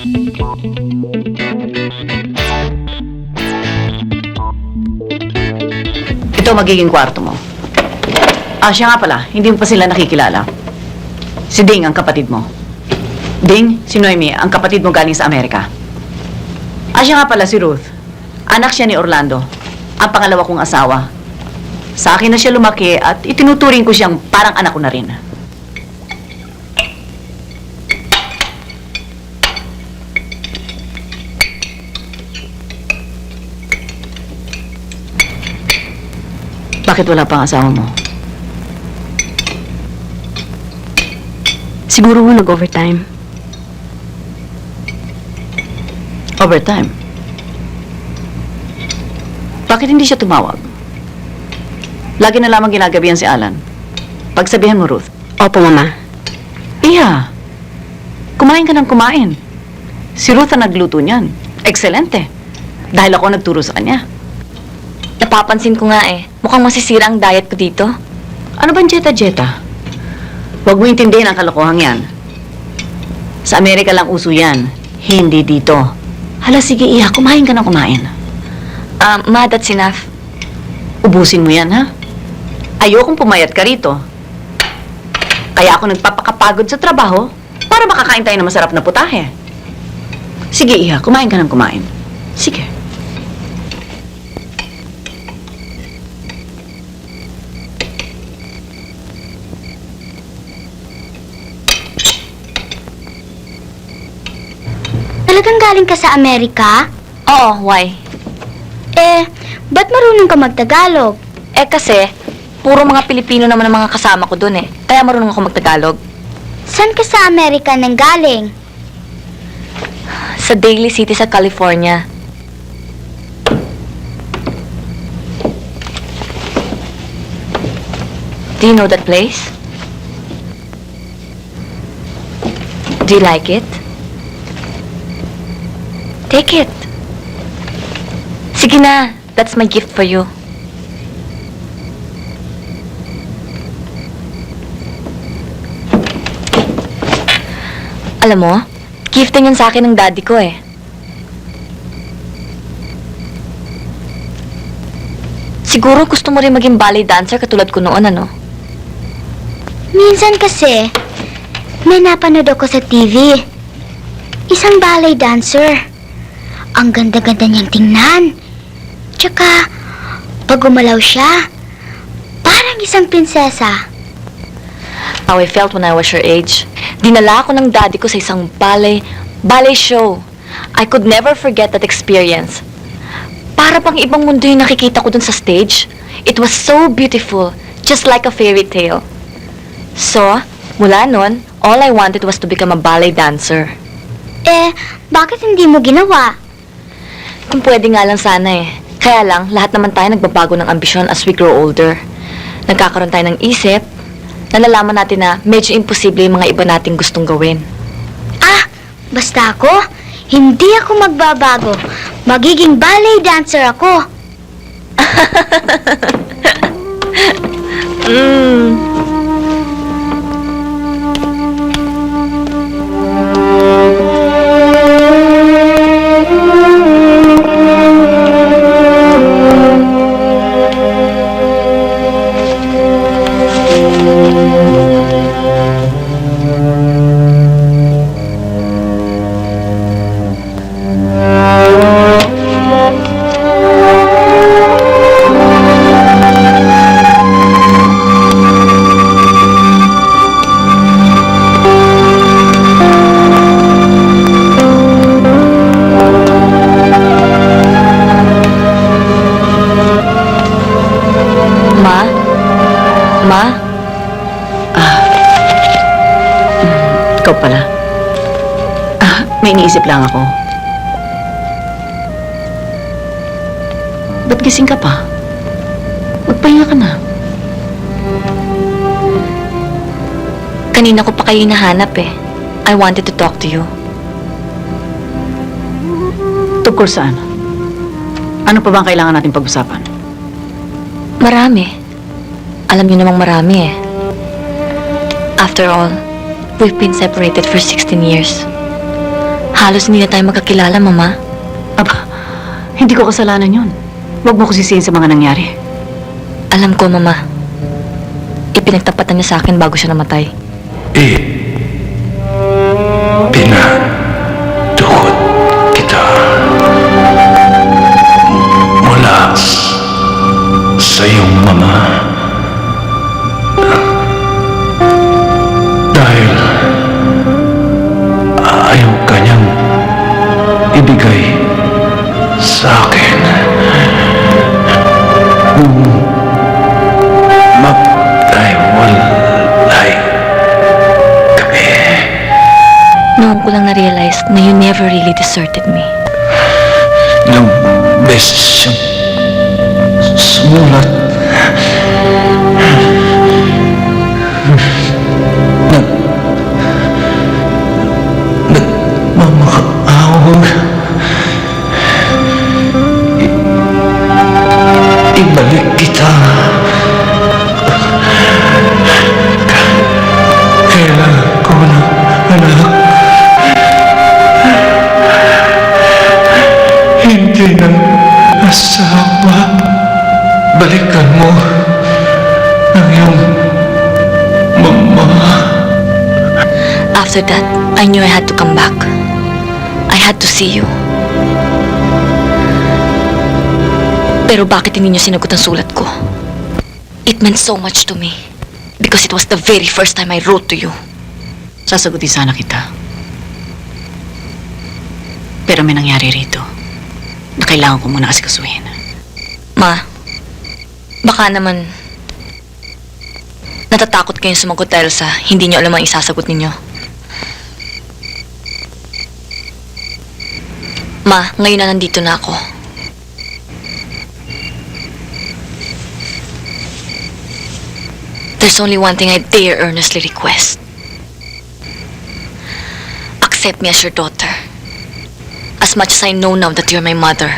Ito magiging kwarto mo. Siya nga pala, hindi mo pa sila nakikilala. Si Ding ang kapatid mo. Ding, si Noemi, ang kapatid mo galing sa Amerika. Siya nga pala si Ruth. Anak siya ni Orlando. Ang pangalawa kong asawa. Sa akin na siya lumaki at itinuturing ko siyang parang anak ko na rin. Bakit wala pang asawa mo? Siguro mo nag-overtime. Overtime? Bakit hindi siya tumawag? Lagi na lamang ginagabihan si Alan. Pagsabihan mo, Ruth. Opo, Mama. Iya. Kumain ka ng kumain. Si Ruth ang nagluto niyan. Excelente. Dahil ako nagturo sa kanya. Napapansin ko nga eh. Mukhang masisira ang diet ko dito. Ano bang jeta-jeta? Huwag mo intindihin ang kalokohang yan. Sa Amerika lang uso yan. Hindi dito. Hala, sige, Iha. Kumain ka ng kumain. Ma, that's enough. Ubusin mo yan, ha? Ayokong pumayat ka rito. Kaya ako nagpapakapagod sa trabaho para makakain tayo ng masarap na putahe. Sige, Iha. Kumain ka ng kumain. Sige. Talagang galing ka sa Amerika? Oo, why? Ba't marunong ka magtagalog? Kasi, puro mga Pilipino naman ang mga kasama ko dun eh. Kaya marunong ako magtagalog. Saan ka sa Amerika nang galing? Sa Daly City sa California. Do you know that place? Do you like it? Take it. Sige na. That's my gift for you. Alam mo, gifting yun sa akin ng daddy ko eh. Siguro gusto mo rin maging ballet dancer katulad ko noon, ano? Minsan kasi, may napanood ako sa TV. Isang ballet dancer. Ang ganda-ganda niyang tingnan. Tsaka, pag gumalaw siya, parang isang prinsesa. How I felt when I was your age. Dinala ako ng daddy ko sa isang ballet show. I could never forget that experience. Para pang ibang mundo yung nakikita ko dun sa stage. It was so beautiful, just like a fairy tale. So, mula nun, all I wanted was to become a ballet dancer. Bakit hindi mo ginawa? Kung pwede nga lang sana eh. Kaya lang, lahat naman tayo nagbabago ng ambisyon as we grow older. Nagkakaroon tayo ng isip, nalalaman natin na medyo imposible yung mga iba nating gustong gawin. Basta ako, hindi ako magbabago. Magiging ballet dancer ako. Ikaw pala. May iniisip lang ako. Ba't gising ka pa? Magpahinga ka na. Kanina ko pa kayo hinahanap eh. I wanted to talk to you. Tungkol saan? Ano pa bang kailangan natin pag-usapan? Marami. Alam niyo namang marami eh. After all, we've been separated for 16 years. halos hindi na tayo magkakilala, Mama. Aba, hindi ko kasalanan yun. Huwag mo ko sisihin sa mga nangyari. Alam ko, Mama. Ipinagtapatan niya sa akin bago siya namatay. Pinadukot kita mula sa iyong mama dahil ayaw kanyang ibigay sa akin nung magtahiwalay kami. Noon ko lang na-realize na you never really deserted me. Ilang beses siyang sumulat nagmamakaawag ibalik kita kailangan ko na anak hindi na asawa balikan mo ang iyong mama. After that, I knew I had to come back. I had to see you. Pero bakit hindi niyo sinagot ang sulat ko? It meant so much to me. Because it was the very first time I wrote to you. Sasagutin sana kita. Pero may nangyari rito na kailangan ko muna asikasuhin. Ma, baka naman natatakot kayong sumagot dahil sa hindi niyo alam ang isasagot ninyo. Ma, ngayon na nandito na ako. There's only one thing I dare earnestly request. Accept me as your daughter. As much as I know now that you're my mother.